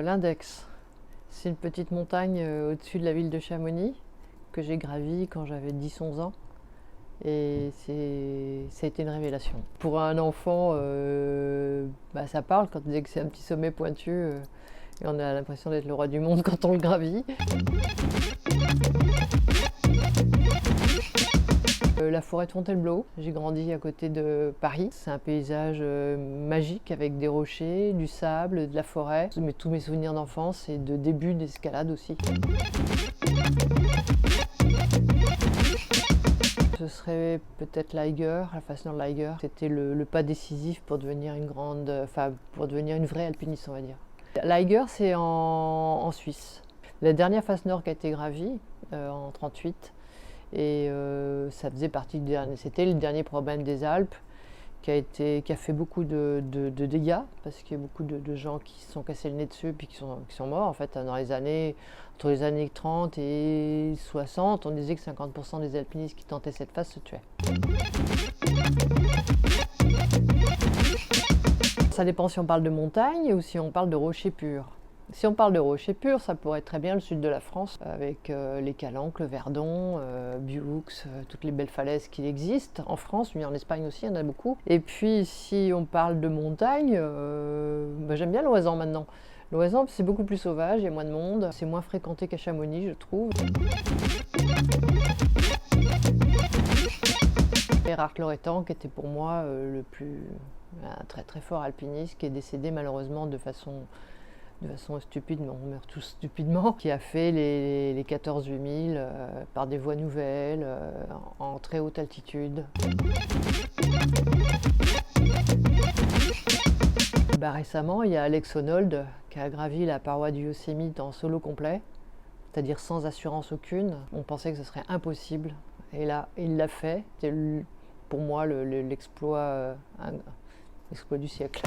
l'Index. C'est une petite montagne au-dessus de la ville de Chamonix que j'ai gravie quand j'avais 10-11 ans. Et ça a été une révélation. Pour un enfant, ça parle quand on dit que c'est un petit sommet pointu et on a l'impression d'être le roi du monde quand on le gravit. La forêt de Fontainebleau, j'ai grandi à côté de Paris. C'est un paysage magique avec des rochers, du sable, de la forêt. Mais tous mes souvenirs d'enfance et de début d'escalade aussi. Ce serait peut-être l'Eiger, la Fastnord Eiger. C'était le pas décisif pour devenir pour devenir une vraie alpiniste, on va dire. L'Eiger, c'est en Suisse. La dernière Fastnord qui a été gravie en 1938. Et ça faisait partie c'était le dernier problème des Alpes qui a fait beaucoup de dégâts parce qu'il y a beaucoup de gens qui se sont cassés le nez dessus puis qui sont morts en fait entre les années 30 et 60. On disait que 50% des alpinistes qui tentaient cette phase se tuaient. Ça dépend si on parle de montagne ou si on parle de rochers purs. Si on parle de rochers purs, ça pourrait être très bien le sud de la France, avec les Calanques, le Verdon, Buux, toutes les belles falaises qui existent en France, mais en Espagne aussi, il y en a beaucoup. Et puis si on parle de montagne, j'aime bien l'Oisans maintenant. L'Oisans, c'est beaucoup plus sauvage, il y a moins de monde, c'est moins fréquenté qu'à Chamonix, je trouve. Erhard Loretan, qui était pour moi un très très fort alpiniste, qui est décédé malheureusement de façon stupide, mais on meurt tous stupidement, qui a fait les 14 8000 par des voies nouvelles, en très haute altitude. Récemment, il y a Alex Honnold qui a gravi la paroi du Yosemite en solo complet, c'est-à-dire sans assurance aucune. On pensait que ce serait impossible, et là, il l'a fait. C'était pour moi l'exploit du siècle.